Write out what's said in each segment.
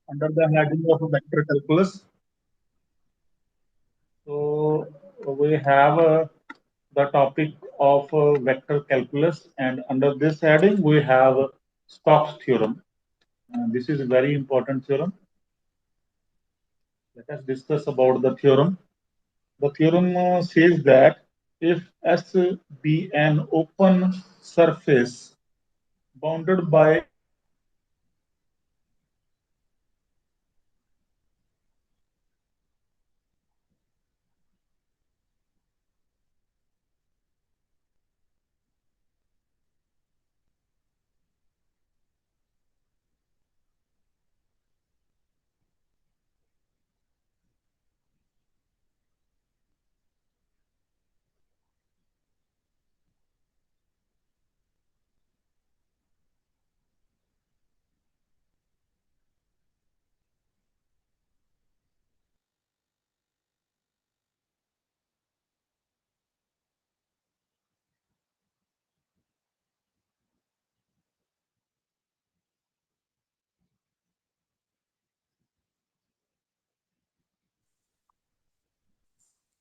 under the heading of vector calculus. So we have the topic of vector calculus, and under this heading we have Stokes theorem. This is a very important theorem. Let us discuss about the theorem. The theorem says that if S be an open surface bounded by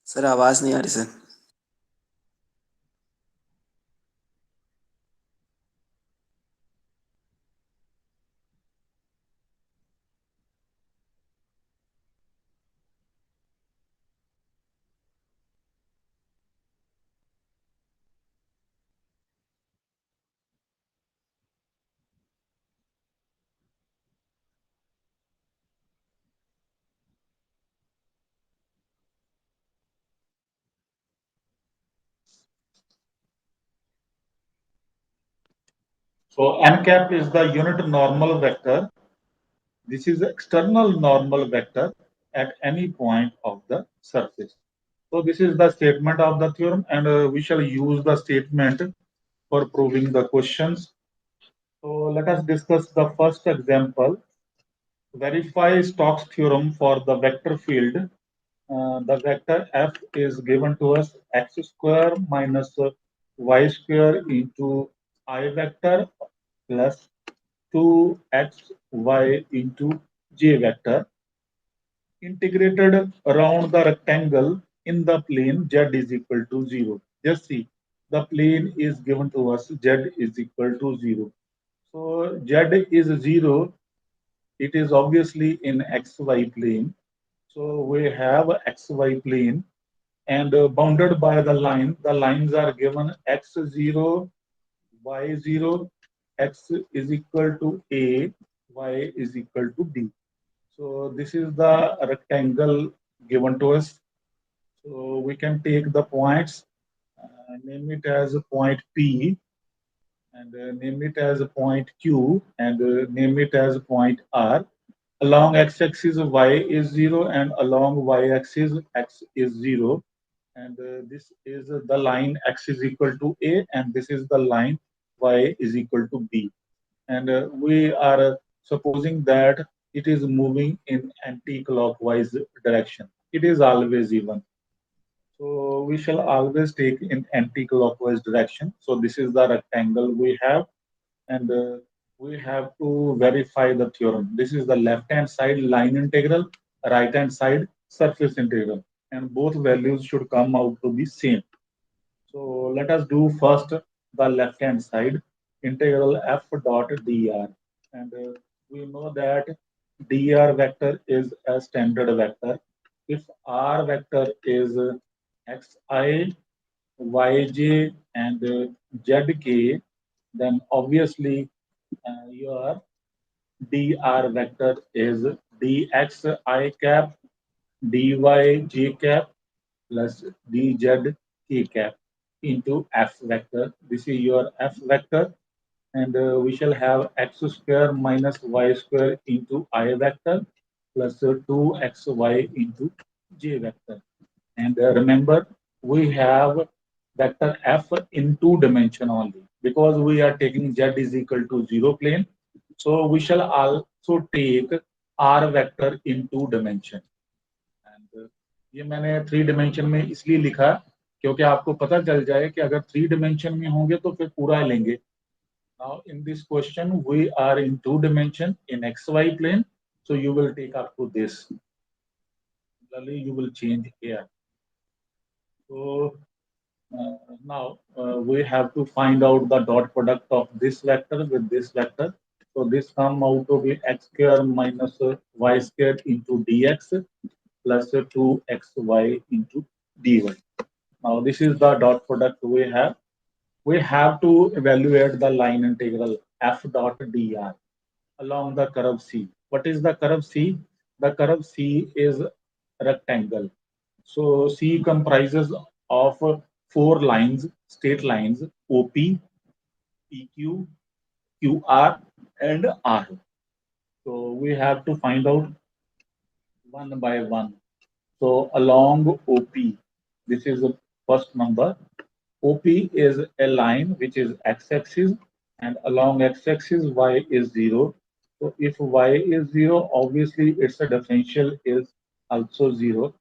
sir आवाज़ नहीं आ रही sir. so n cap is the unit normal vector. This is the external normal vector at any point of the surface. So this is the statement of the theorem, and we shall use the statement for proving the questions. So let us discuss the first example. Verify Stokes theorem for the vector field. The vector f is given to us x square minus y square into I vector plus 2xy into j vector integrated around the rectangle in the plane z is equal to 0. Just see, the plane is given to us z is equal to 0. So z is 0, it is obviously in xy plane. So we have xy plane and bounded by the line. The lines are given x0, y0, x is equal to a, y is equal to b. So this is the rectangle given to us. So we can take the points, name it as a point P, and name it as a point Q, and name it as a point R. Along x-axis y is 0, and along y-axis x is 0. And this is the line x is equal to A, and this is the line y is equal to B. And we are supposing that it is moving in anti-clockwise direction. It is always even. So we shall always take in anti-clockwise direction. So this is the rectangle we have, and we have to verify the theorem. This is the left-hand side line integral, right-hand side surface integral, and both values should come out to be same. So let us do first the left-hand side, integral f dot dr. And we know that dr vector is a standard vector. If r vector is xi, yj, and zk, then obviously your dr vector is dxi cap, dyj cap, plus dz k cap into f vector. This is your f vector, and we shall have x square minus y square into I vector plus 2xy into j vector. And remember, we have vector f in two dimension only because we are taking z is equal to 0 plane. So we shall also take r vector in two dimension. And ये मैंने three dimension में इसलिए लिखा क्योंकि आपको पता चल जाए कि अगर थ्री डिमेंशन में होंगे तो फिर पूरा लेंगे. Now in this question we are in two dimension in xy plane. So you will take up to this. Similarly, you will change here. So now we have to find out the dot product of this vector with this vector. So this come out to be x square minus y square into dx plus 2xy into dy. Now this is the dot product we have. We have to evaluate the line integral f dot dr along the curve C. What is the curve C? The curve C is rectangle. So C comprises of four lines, straight lines, OP, PQ, QR, and R. So we have to find out one by one. So along OP, this is the first number. OP is a line which is x-axis, and along x-axis y is 0. So if y is 0, obviously its differential is also 0,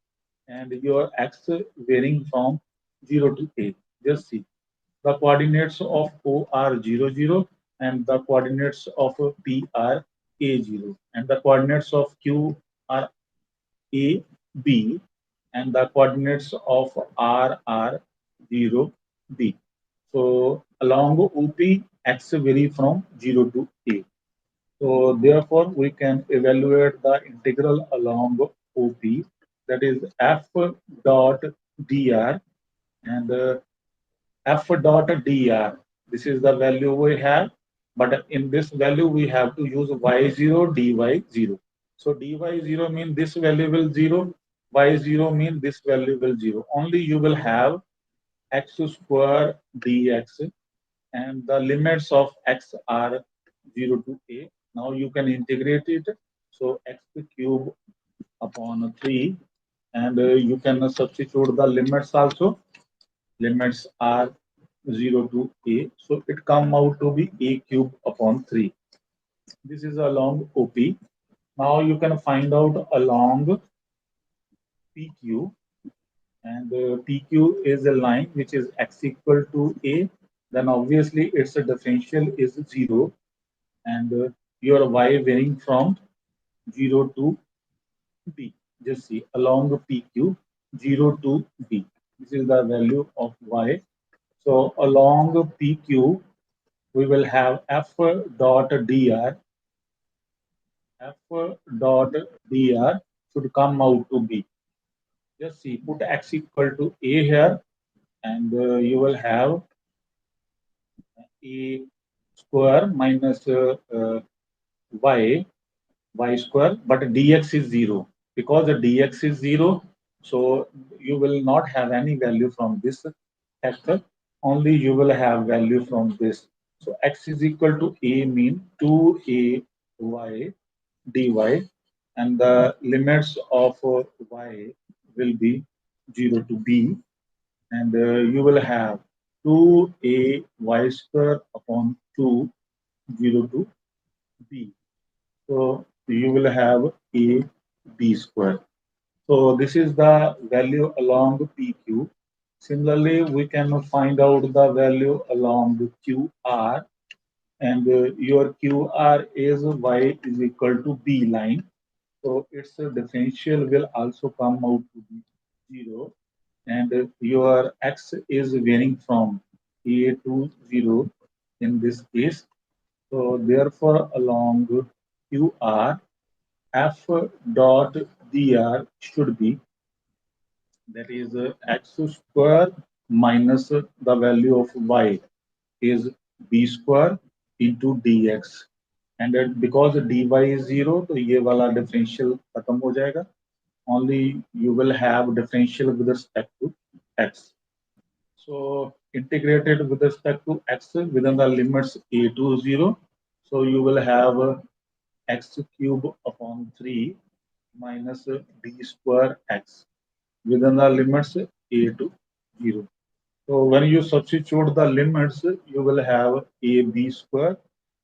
and your x varying from 0 to a. Just see the coordinates of O are 0, 0, and the coordinates of P are a 0, and the coordinates of Q are a, B, and the coordinates of R are 0, B. So along OP, x vary from 0 to a. So therefore, we can evaluate the integral along OP, that is f dot dr, and f dot dr. This is the value we have, but in this value we have to use y0 dy0. So dy0 mean this value will 0, y0 mean this value will 0. Only you will have x square dx, and the limits of x are 0 to a. Now you can integrate it. So x cube upon 3, and you can substitute the limits also. Limits are 0 to a. So it come out to be a cube upon 3. This is along OP. Now you can find out along PQ, and PQ is a line which is x equal to a. Then obviously its differential is 0, and your y varying from 0 to b. Just see along PQ 0 to b. This is the value of y. So along PQ we will have f dot dr. F dot dr should come out to b. Just see, put x equal to a here, and you will have a square minus y square, but dx is 0. Because the dx is 0, so you will not have any value from this factor, only you will have value from this. So x is equal to a mean 2a y dy, and the limits of y will be 0 to b, and you will have 2a y square upon 2 0 to b. So you will have a b square. So this is the value along PQ. Similarly, we can find out the value along QR, and your QR is y is equal to b line. So its differential will also come out to be 0, and your x is varying from a to 0 in this case. So therefore, along QR, f dot dr should be, that is x square minus the value of y is b square into dx, and because dy is 0, तो ये वाला differential खत्म हो जाएगा. Only you will have differential with respect to x. So integrated with respect to x within the limits a to 0. So you will have x cube upon 3 minus d square x within the limits a to 0. So when you substitute the limits, you will have ab square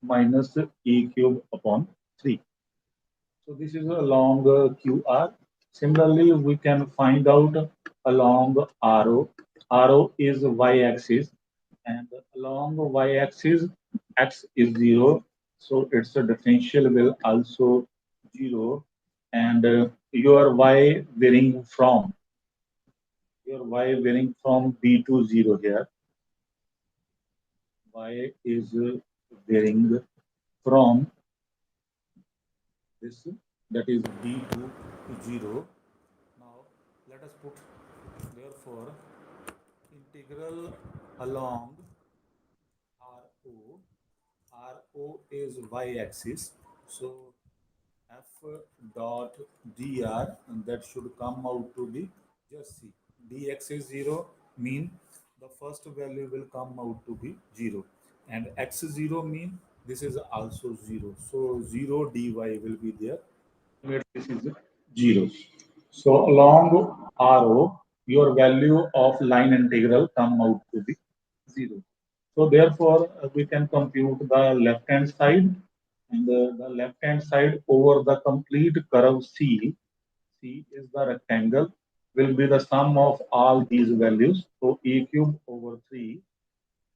minus a cube upon 3. So this is along QR. Similarly, we can find out along RO. RO is y-axis, and along y-axis, x is 0. So its differential will also 0 and your y varying from b to 0 here. Y is varying from this, that is b to 0. Now let us put therefore integral along RO. RO is y-axis. So f dot dr, and that should come out to be, just see, dx is 0, mean the first value will come out to be 0, and x 0 mean this is also 0. So 0 dy will be there. This is 0. So along RO, your value of line integral come out to be 0. So therefore, we can compute the left hand side, and the left hand side over the complete curve C. C is the rectangle, will be the sum of all these values. So a cube over 3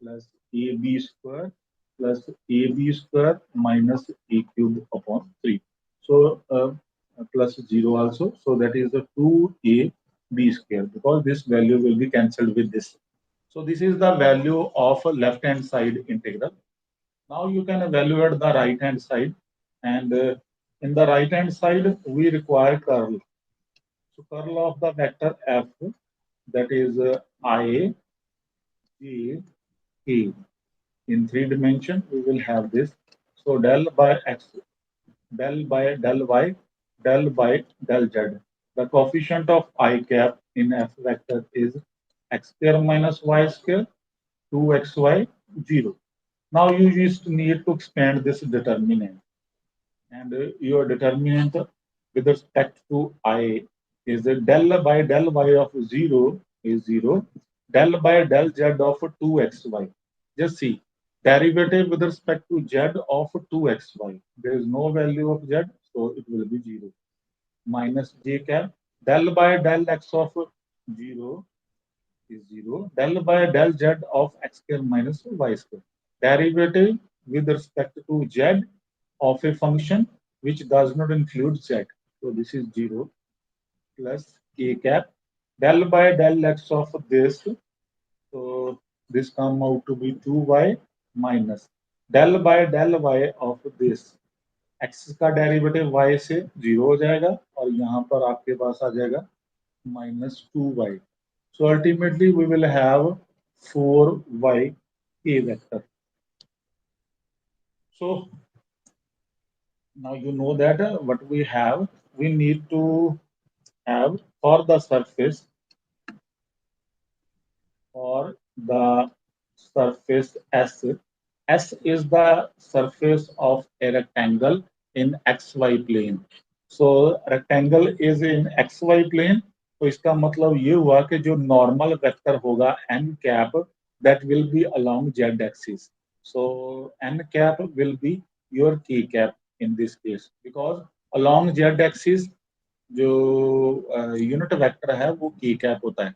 plus ab square plus ab square minus a cube upon 3. So plus 0 also. So that is the 2ab square, because this value will be cancelled with this. So this is the value of a left hand side integral. Now you can evaluate the right hand side, and in the right hand side we require curl. So curl of the vector f, that is I, J, K. In 3 dimension we will have this. So del by x, del by del y, del by del z. The coefficient of I cap in f vector is x square minus y square, 2xy, 0. Now you just need to expand this determinant, and your determinant with respect to I is del by del y of 0 is 0, del by del z of 2xy. Just see, derivative with respect to z of 2xy. There is no value of z, so it will be 0. Minus j cap, del by del x of 0 is 0, del by del z of x square minus y square. Derivative with respect to z of a function which does not include z. So this is 0 plus k cap, del by del x of this. So this come out to be 2y minus del by del y of this. x का derivative y से 0 हो जाएगा, और यहाँ पर आपके पास आ जाएगा minus 2y. So ultimately we will have 4y k vector. So now you know that what we need to have for the surface S. S is the surface of a rectangle in xy plane. So rectangle is in xy plane. तो इसका मतलब ये हुआ कि जो normal vector होगा n cap, that will be along z axis. So n cap will be your k cap in this case, because along z axis जो unit vector है वो k cap होता है.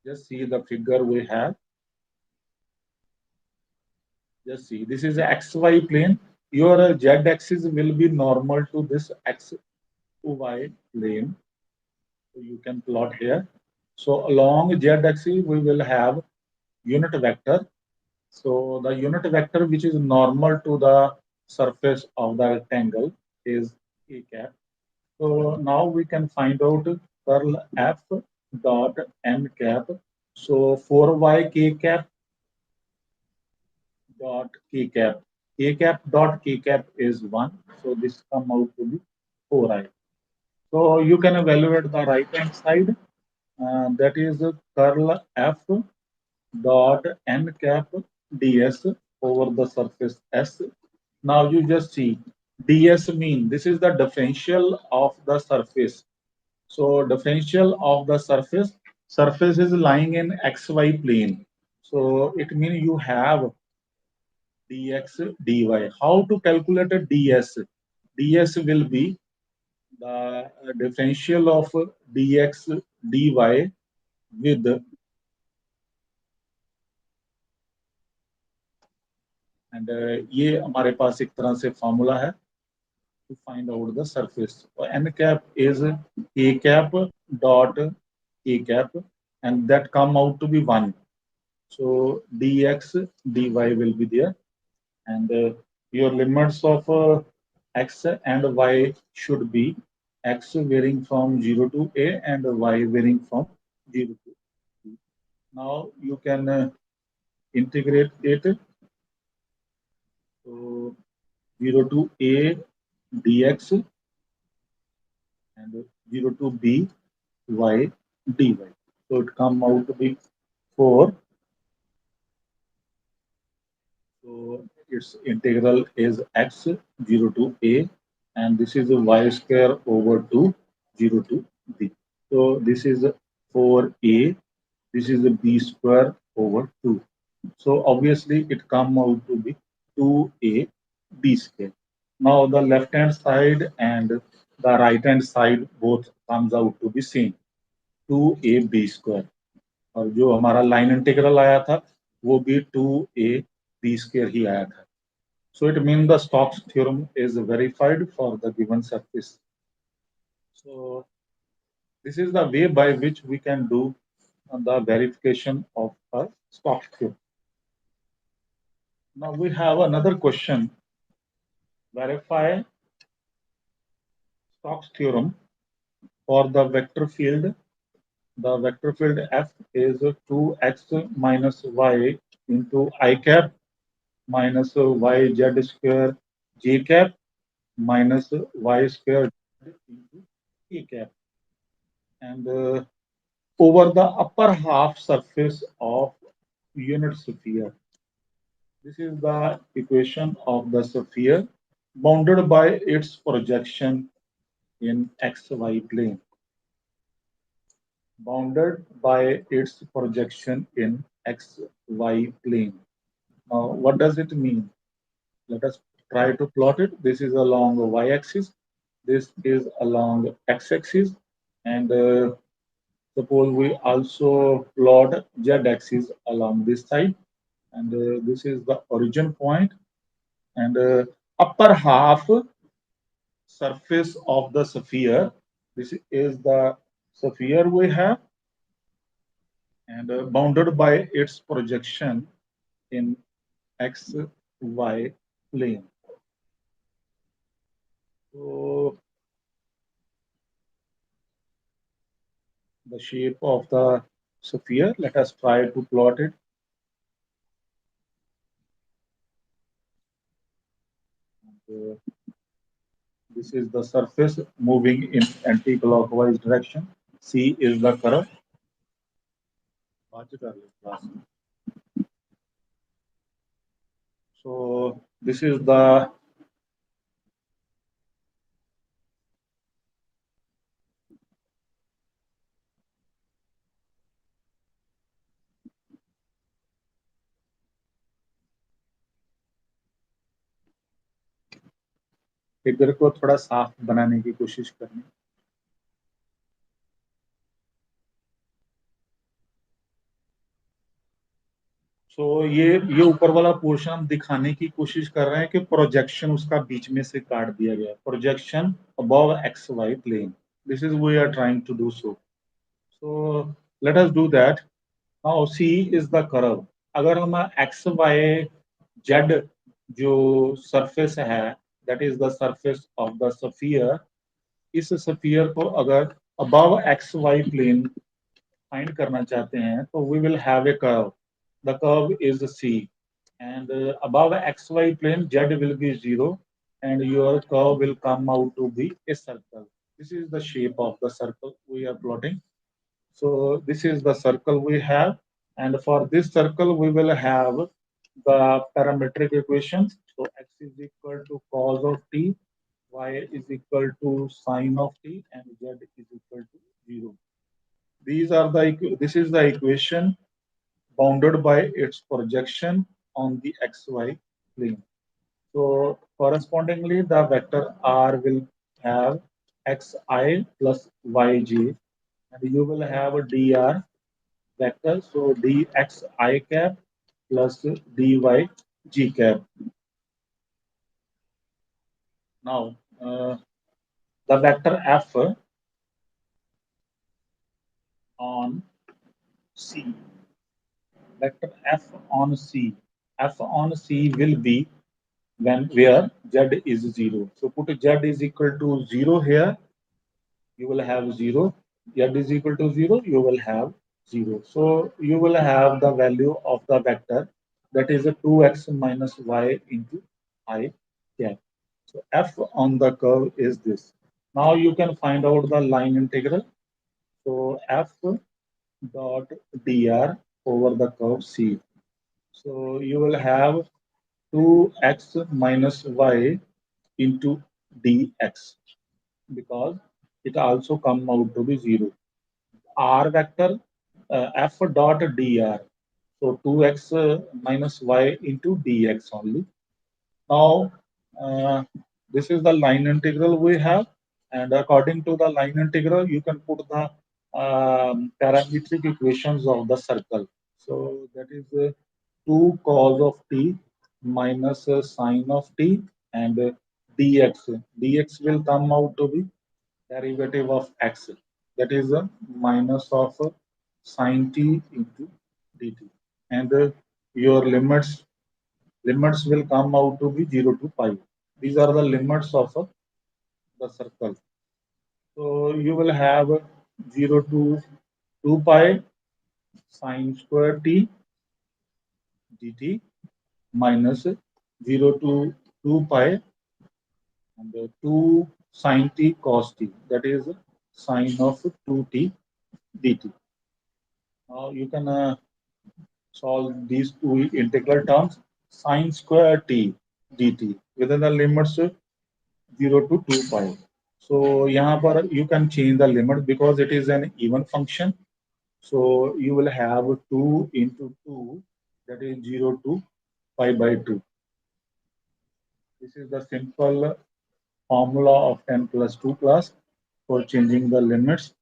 Just see the figure we have. Just see, this is a xy plane. Your z axis will be normal to this x to y plane. So you can plot here. So along z axis we will have unit vector. So the unit vector which is normal to the surface of the rectangle is k cap. So now we can find out curl f dot n cap. So 4y k cap dot k cap. K cap dot k cap is 1. So this come out to be 4i. So you can evaluate the right hand side. That is curl f dot n cap ds over the surface S. Now you just see, ds mean this is the differential of the surface. So differential of the surface is lying in xy plane. So it means you have dx dy. How to calculate a ds? Ds will be the differential of dx dy with, and ये हमारे पास एक तरह से formula है. to find out the surface. So n cap is a cap dot a cap, and that come out to be 1. So dx dy will be there, and your limits of x and y should be x varying from 0 to a and y varying from 0 to b. Now you can integrate it. So 0 to a dx and 0 to b y dy. So it come out to be 4. So its integral is x 0 to a, and this is a y square over 2 0 to b. So this is 4a, this is a b square over 2. So obviously it come out to be 2a b square. Now the left hand side and the right hand side both comes out to be same, 2a b square. और जो हमारा line integral आया था वो भी 2a b square ही आया था. So it means the Stokes theorem is verified for the given surface. So this is the way by which we can do the verification of a Stokes theorem. Now we have another question. Verify Stokes theorem for the vector field. The vector field f is 2x minus y into I cap minus yz square j cap minus y square into k cap, and over the upper half surface of unit sphere. This is the equation of the sphere bounded by its projection in xy plane. Bounded by its projection in xy plane. Now, what does it mean? Let us try to plot it. This is along the y-axis. This is along x-axis, and suppose we also plot z-axis along this side, and this is the origin point, and upper half surface of the sphere. This is the sphere we have, and bounded by its projection in x, y plane. So the shape of the sphere, let us try to plot it. And, this is the surface moving in anti-clockwise direction. C is the curve. So this is the figure को थोड़ा साफ बनाने की कोशिश करनी. सो ये ऊपर वाला पोर्शन हम दिखाने की कोशिश कर रहे हैं कि प्रोजेक्शन उसका बीच में से काट दिया गया. Projection above X Y plane. This is we are trying to do so. So let us do that. Now see is the curve. अगर हम एक्स वाई जेड जो सरफेस है, that is the surface of the sphere. इस sphere को अगर above X Y plane find करना चाहते हैं तो we will have a curve. The curve is C, and above xy plane z will be 0, and your curve will come out to be a circle. This is the shape of the circle we are plotting. So this is the circle we have, and for this circle we will have the parametric equations. So x is equal to cos of t, y is equal to sine of t, and z is equal to 0. This is the equation bounded by its projection on the xy plane. So correspondingly, the vector r will have xi plus yj, and you will have a dr vector. So dxi cap plus dy g cap. Now, the vector f on C, vector f on C, f on C will be when where z is 0. So put z is equal to 0 here, you will have 0. Z is equal to 0, you will have 0. So you will have the value of the vector, that is a 2x minus y into I cap. So f on the curve is this. Now you can find out the line integral. So f dot dr over the curve C. So you will have 2x minus y into dx, because it also come out to be 0. R vector f dot dr. So 2x minus y into dx only. Now, this is the line integral we have, and according to the line integral, you can put the parametric equations of the circle. So that is 2 cos of t minus sine of t, and dx. dx will come out to be derivative of x. That is a minus of sine t into dt. And your limits will come out to be 0 to pi. These are the limits of the circle. So you will have 0 to 2 pi sine square t dt minus 0 to 2 pi and 2 sine t cos t, that is sine of 2t dt. Now you can solve these two integral terms. Sine square t dt within the limits 0 to 2 pi. So यहाँ पर you can change the limit because it is an even function. So you will have 2 into 2, that is 0 to pi by 2. This is the simple formula of n plus 2 plus for changing the limits.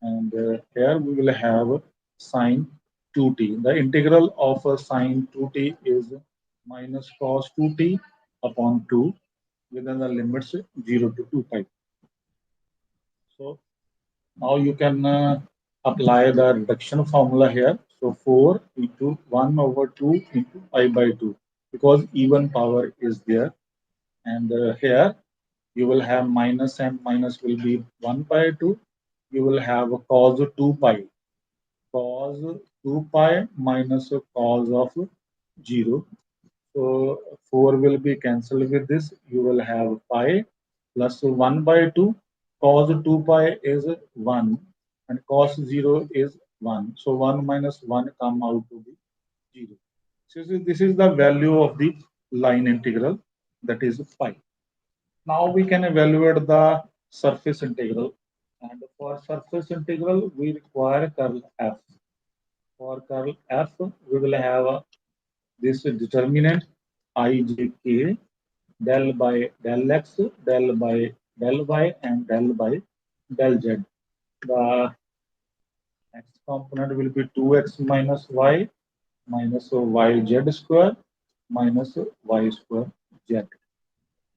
And here we will have sine 2t. The integral of sine 2t is minus cos 2t upon 2 within the limits 0 to 2 pi. So now you can apply the reduction formula here. So 4 into 1 over 2 into pi by 2, because even power is there. And here you will have minus and minus will be 1 by 2. You will have a cos 2 pi. Cos 2 pi minus a cos of 0. So 4 will be cancelled with this. You will have pi plus 1 by 2. Cos 2 pi is 1 and cos 0 is 1. So 1 minus 1 come out to be 0. So this is the value of the line integral, that is pi. Now we can evaluate the surface integral. And for surface integral, we require curl f. For curl f, we will have this determinant ijk del by del x, del by del y, and del by del z. The x component will be 2x minus y minus yz square minus y square z.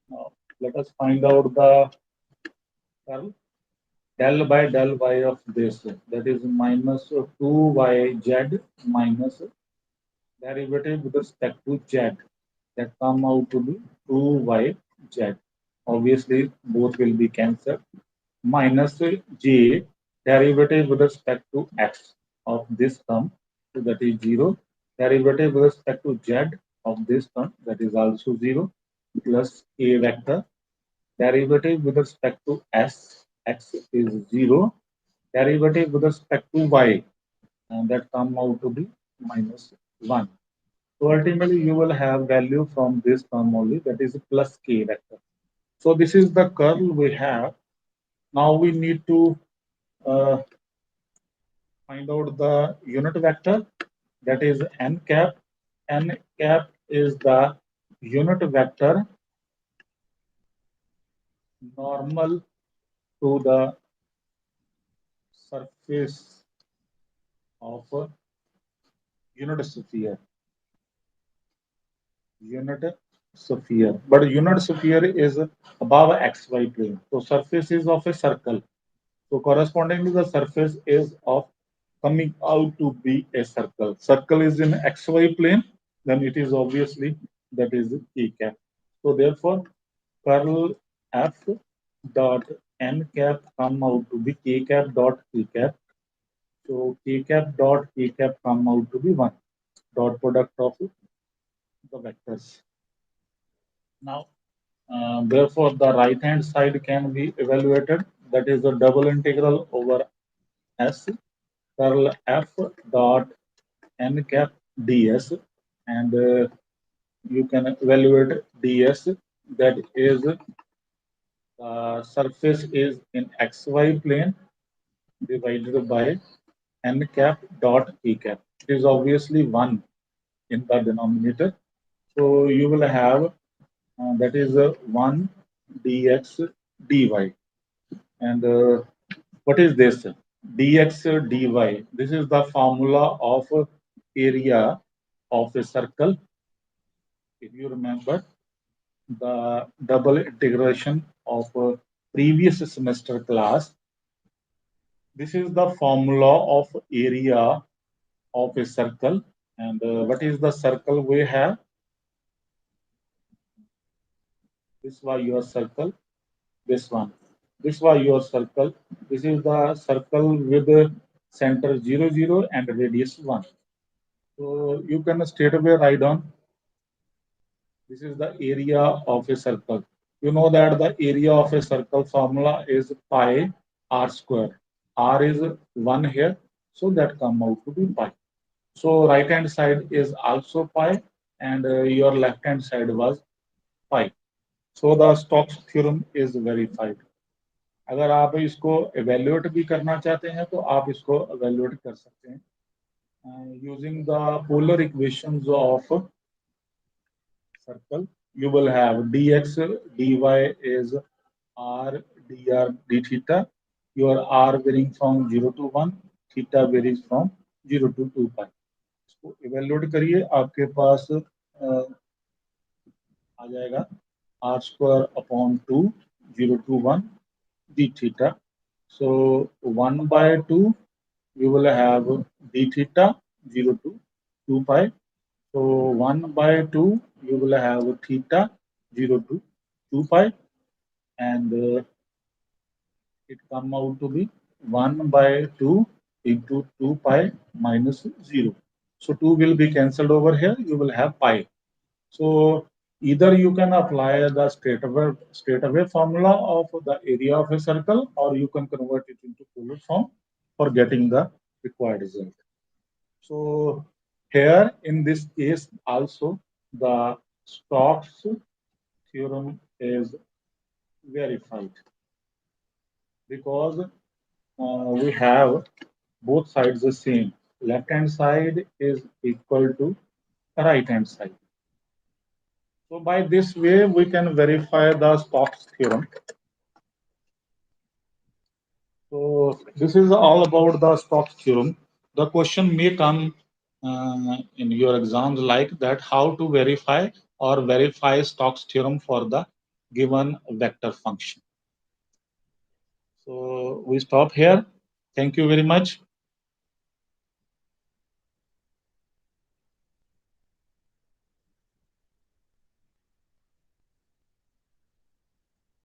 Now, let us find out the curl del by del y of this, that is minus 2yz minus derivative with respect to z, that come out to be 2yz. Obviously both will be cancelled. Minus j derivative with respect to x of this term, so that is 0. Derivative with respect to z of this term, that is also 0, plus a vector. Derivative with respect to s, x is 0. Derivative with respect to y, and that come out to be minus 1. So ultimately you will have value from this term only, that is plus k vector. So this is the curl we have. Now we need to uh, find out the unit vector, that is n cap. N cap is the unit vector normal to the surface of a unit sphere. Unit sphere, but unit sphere is above xy plane. So surface is of a circle. So correspondingly, the surface is of coming out to be a circle. Circle is in xy plane, then it is obviously that is k cap. So therefore, curl f dot n cap come out to be k cap dot k cap. So k cap dot k cap come out to be one dot product of the vectors. Now, therefore, the right hand side can be evaluated. That is the double integral over s curl f dot n cap ds, and you can evaluate ds. That is surface is in xy plane divided by n cap dot e cap. It is obviously 1 in the denominator. So you will have that is 1 dx dy. And what is this? Dx dy. This is the formula of area of a circle. If you remember the double integration of previous semester class, this is the formula of area of a circle. And what is the circle we have? This was your circle. This one. This was your circle. This is the circle with the center 0, 0 and radius 1. So you can straight away write down this is the area of a circle. You know that the area of a circle formula is pi r square. R is 1 here, so that come out to be pi. So right hand side is also pi, and your left hand side was pi. So the Stokes theorem is verified. अगर आप इसको evaluate भी करना चाहते हैं तो आप इसको evaluate कर सकते हैं using the polar equations of circle. You will have dx dy is r dr d theta. Your r varying from 0 to 1, theta varies from 0 to 2 pi. इसको evaluate करिए, आपके पास आ जाएगा r square upon 2, 0 to 1 d theta. So 1 by 2 you will have d theta 0 to 2 pi. So 1 by 2 you will have theta 0 to 2 pi, and it come out to be 1 by 2 into 2 pi minus 0. So 2 will be cancelled over here, you will have pi. So either you can apply the straight away formula of the area of a circle, or you can convert it into polar form for getting the required result. So here in this case also the Stokes theorem is verified because we have both sides the same. Left hand side is equal to right hand side. So by this way, we can verify the Stokes theorem. So this is all about the Stokes theorem. The question may come in your exams like that: how to verify or verify Stokes theorem for the given vector function. So we stop here. Thank you very much.